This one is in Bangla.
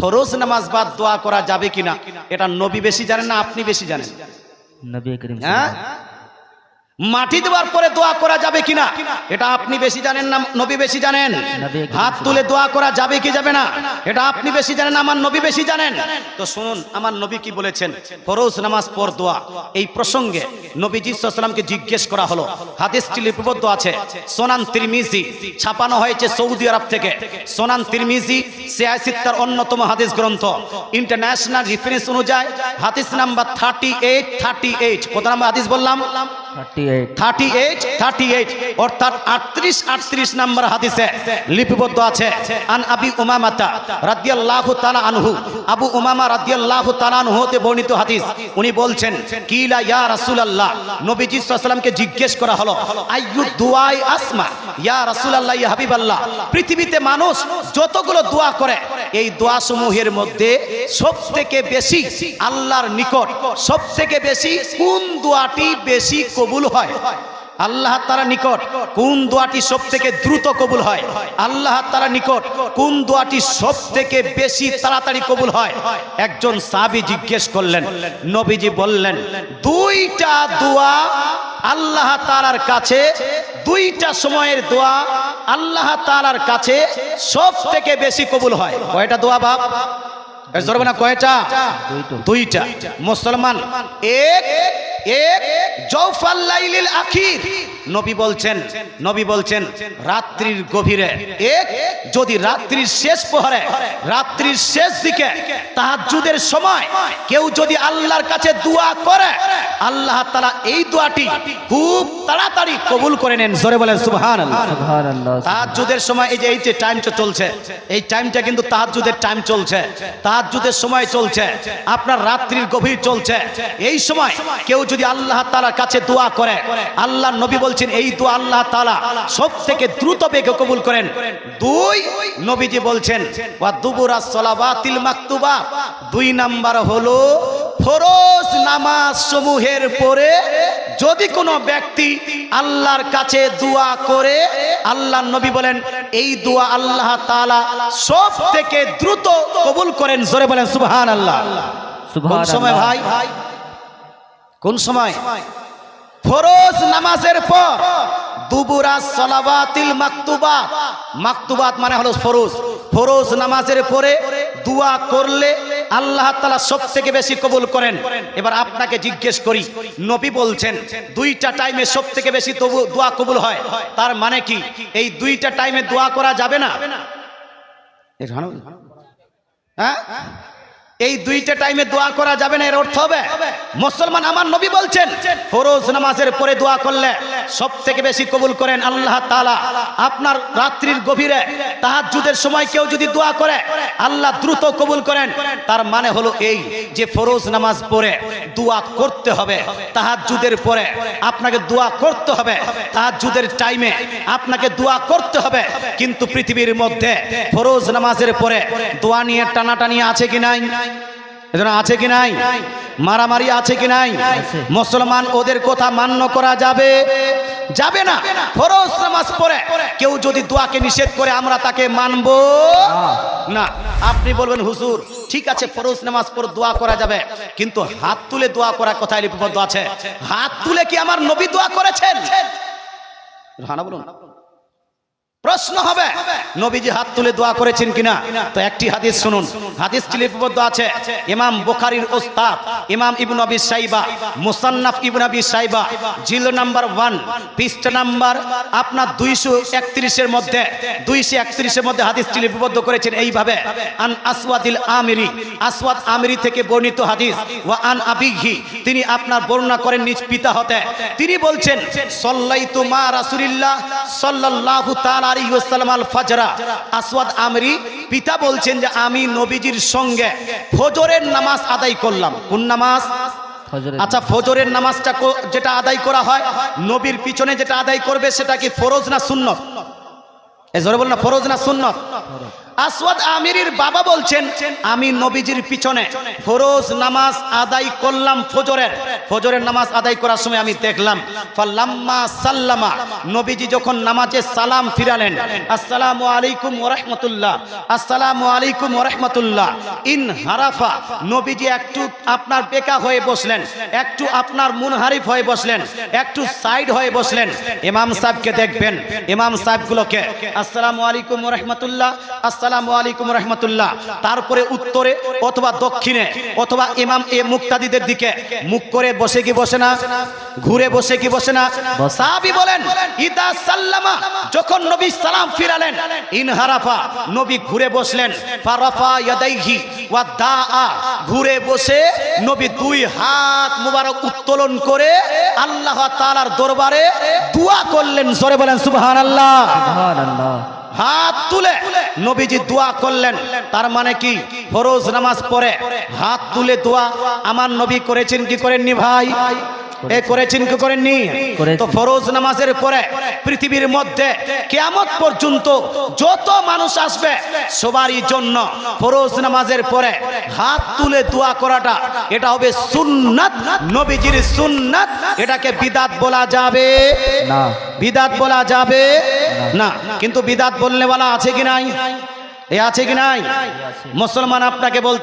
ফরজ নামাজ বাদ দোয়া করা যাবে কিনা এটা নবী বেশি জানেন না আপনি বেশি জানেন? নবী করিম হ্যাঁ, মাটি দেওয়ার পরে দোয়া করা যাবে কিনা এটা আপনি বেশি জানেন না নবী বেশি জানেন? হাত তুলে দোয়া করা যাবে কি যাবে না এটা আপনি বেশি জানেন আমার নবী বেশি জানেন? তো শুনুন আমার নবী কি বলেছেন ফরজ নামাজ পর দোয়া। এই প্রসঙ্গে নবীজি সাল্লাল্লাহু আলাইহি ওয়াসাল্লামকে জিজ্ঞেস করা হলো। হাদিসটি লিপিবদ্ধ আছে সুনান তিরমিজি, ছাপানো হয়েছে সৌদি আরব থেকে। সুনান তিরমিজি সিয়াসিত্তার অন্যতম হাদিস গ্রন্থ। ইন্টারন্যাশনাল রেফারেন্স অনুযায়ী হাদিস নাম্বার 38 কত নাম্বার হাদিস বললাম? 38 অর্থাৎ 38 নাম্বার হাদিসে লিপিবদ্ধ আছে। আন আবি উমামাতা রাদিয়াল্লাহু তাআলা আনহু, আবু উমামা রাদিয়াল্লাহু তাআলা আনহু হতে বর্ণিত হাদিস। উনি বলছেন কিলা ইয়া রাসূলুল্লাহ, নবীজি সাল্লাল্লাহু আলাইহি ওয়াসাল্লামকে জিজ্ঞেস করা হলো আইয়ু দুআই আসমা ইয়া রাসূলুল্লাহ ইয়া হাবিবাল্লাহ, পৃথিবীতে মানুষ যতগুলো দোয়া করে এই দোয়া সমূহের মধ্যে সবথেকে বেশি আল্লাহর নিকট সবথেকে বেশি কোন দোয়াটি বেশি কবুল হয়? আল্লাহ তাআলার নিকট কোন দোয়াটি সবথেকে দ্রুত কবুল হয়? আল্লাহ তাআলার নিকট কোন দোয়াটি সবথেকে বেশি তাড়াতাড়ি কবুল হয়? একজন সাহাবী জিজ্ঞেস করলেন, নবীজি বললেন দুইটা দোয়া আল্লাহ তাআলার কাছে, দুইটা সময়ের দোয়া আল্লাহ তাআলার কাছে সবথেকে বেশি কবুল হয়। কয়টা দোয়া বাপ? জোরে না কয়টা? দুইটা। মুসলমান এক জওফাল লাইলিল আখির, নবী বলছেন রাত্রির গভীরে এক, যদি রাত্রির শেষ প্রহরে রাত্রির শেষ দিকে তাহাজ্জুদের সময় কেউ যদি আল্লাহর কাছে দোয়া করে আল্লাহ তাআলা এই দোয়াটি খুব তাড়াতাড়ি কবুল করে নেন। জোরে বলেন সুবহানাল্লাহ। তাহাজ্জুদের সময় এই যে টাইমটা চলছে, এই টাইমটা কিন্তু তাহাজ্জুদের টাইম চলছে, তাহাজ্জুদের সময় চলছে, আপনার রাত্রির গভীর চলছে। এই সময় কেউ যদি আল্লাহ তাআলার কাছে দোয়া করে আল্লাহর নবী বলছেন এই দোয়া আল্লাহ তাআলা সবথেকে দ্রুত বেগে কবুল করেন। দুই, নবীজি বলছেন ওয়া দুবুরাস সালাওয়াতিল মাকতুবা, দুই নাম্বার হলো ফরজ নামাজ সমূহের পরে যদি কোনো ব্যক্তি আল্লাহর কাছে দোয়া করে আল্লাহর নবী বলেন এই দোয়া আল্লাহ তাআলা সবথেকে দ্রুত কবুল করেন। জোরে বলেন সুবহানাল্লাহ। কোন সময় ভাই? কোন সময়? ফরজ নামাজের পর দুবুরাস সালাওয়াতিল মাকতুবাত, মাকতুবাত মানে হলো ফরজ, ফরজ নামাজের পরে দোয়া করলে আল্লাহ তাআলা সবথেকে বেশি কবুল করেন। এবার আপনাকে জিজ্ঞেস করি, নবী বলছেন দুইটা টাইমে সবথেকে বেশি দোয়া কবুল হয়, তার মানে কি এই দুইটা টাইমে দোয়া করা যাবে না? হ্যাঁ, এই দুইটা টাইমে দোয়া করা যাবে না এর অর্থ হবে? মুসলমান আমার নবী বলছেন ফরজ নামাজের পরে দোয়া করলে সবথেকে বেশি কবুল করেন আল্লাহ তাআলা। আপনার রাত্রির গভীরে তাহাজ্জুদের সময় কেউ যদি দোয়া করে আল্লাহ দ্রুত কবুল করেন। তার মানে হলো এই যে ফরজ নামাজ পড়ে দোয়া করতে হবে, তাহাজ্জুদের পরে আপনাকে দোয়া করতে হবে, তাহাজ্জুদের টাইমে আপনাকে দোয়া করতে হবে। কিন্তু পৃথিবীর মধ্যে ফরজ নামাজের পরে দোয়া নিয়ে টানাটানি আছে কি নাই? আছে কি নাই? মারামারি আছে কি নাই? মুসলমান ওদের কথা মান্য করা যাবে? যাবে না। ফরজ নামাজ পড়ে কেউ যদি দোয়াকে নিষেধ করে আমরা তাকে মানব না। আপনি বলবেন হুজুর ঠিক আছে ফরজ নামাজ পড়ে দোয়া করা যাবে, কিন্তু হাত তুলে দোয়া করার কথাই লিপিবদ্ধ আছে। হাত তুলে কি আমার নবী দোয়া করেছেন? হ্যাঁ বলুন। প্রশ্ন হবে নবীজি হাত তুলে দোয়া করেছেন কিনা? তো একটি হাদিস শুনুন, হাদিসটি লিপিবদ্ধ আছে ইমাম বুখারীর উস্তাদ ইমাম ইবনে আবি শাইবা, মুসান্নাফ ইবনে আবি শাইবা, জিলদ নাম্বার 1 পৃষ্ঠা নাম্বার আপনার 231 এর মধ্যে 231 এর মধ্যে হাদিসটি লিপিবদ্ধ করেছেন এইভাবে, আন আসওয়াদিল আমিরি, আসওয়াদ আমিরি থেকে বর্ণিত হাদিস, ওয়া আন আবিহি, তিনি আপনার বর্ণনা করেন নিজ পিতা হতে। তিনি বলছেন সাল্লাইতু মা রাসূলিল্লাহ সাল্লাল্লাহু তাআলা আলাইহি ওয়াসাল্লাম আল ফাজরা, আসওয়াদ আমরি পিতা বলছেন যে আমি নবীজির সঙ্গে ফজরের নামাজ আদায় করলাম। কোন নামাজ? আচ্ছা ফজরের নামাজটা যেটা আদায় করা হয় নবীর পিছনে যেটা আদায় করবে সেটা কি ফরজ না সুন্নত? এই জোরে বল না, ফরজ না সুন্নত? আসওয়াদ আমিরির বাবা বলছেন আমি নবীজির পিছনে ফরজ নামাজ আদায় করলাম, ফজরের নামাজ আদায় করার সময় আমি দেখলাম ফাল্লাম্মা সাল্লামা, নবীজি যখন নামাজে সালাম ফিরালেন, আসসালামু আলাইকুম ওয়া রাহমাতুল্লাহ, আসসালামু আলাইকুম ওয়া রাহমাতুল্লাহ, ইন হারাফা, নবীজি একটু আপনার বেকা হয়ে বসলেন, একটু আপনার মুনহারিফ হয়ে বসলেন, একটু সাইড হয়ে বসলেন। ইমাম সাহেবকে দেখবেন, ইমাম সাহেবগুলোকে আসসালামু আলাইকুম ওয়া রাহমাতুল্লাহ, আসসালামু আলাইকুম ওয়া রাহমাতুল্লাহ, তারপরে উত্তরে অথবা দক্ষিণে অথবা ইমাম এ মুক্তাদিদের দিকে মুখ করে বসে কি বসে না, ঘুরে বসে কি বসে না? সাহাবী বলেন ইদা সাল্লামা, যখন নবী সালাম ফিরালেন, ইনহারাফা, নবী ঘুরে বসলেন, ফারাফা ইয়াদাইহি ওয়া দাআ, ঘুরে বসে নবী দুই হাত মুবারক উত্তোলন করে আল্লাহ তাআলার দরবারে দোয়া করলেন। জোরে বলেন সুবহানাল্লাহ। সুবহানাল্লাহ। হাত তুলে নবীজি দোয়া করলেন। তার মানে কি, ফরজ নামাজ পড়ে হাত তুলে দোয়া আমার নবী করেছেন কি করেননি ভাই? এ করেছেন কি করেননি? তো ফরজ নামাজের পরে পৃথিবীর মধ্যে কিয়ামত পর্যন্ত যত মানুষ আসবে সবারই জন্য ফরজ নামাজের পরে হাত তুলে দোয়া করাটা এটা হবে সুন্নাত, নবীজির সুন্নাত। এটাকে বিদাত বলা যাবে না, বিদাত বলা যাবে না। কিন্তু বিদাত বলনেওয়ালা আছে কি নাই? এ আছে কি নাই? মুসলমান আপনাকে বলতে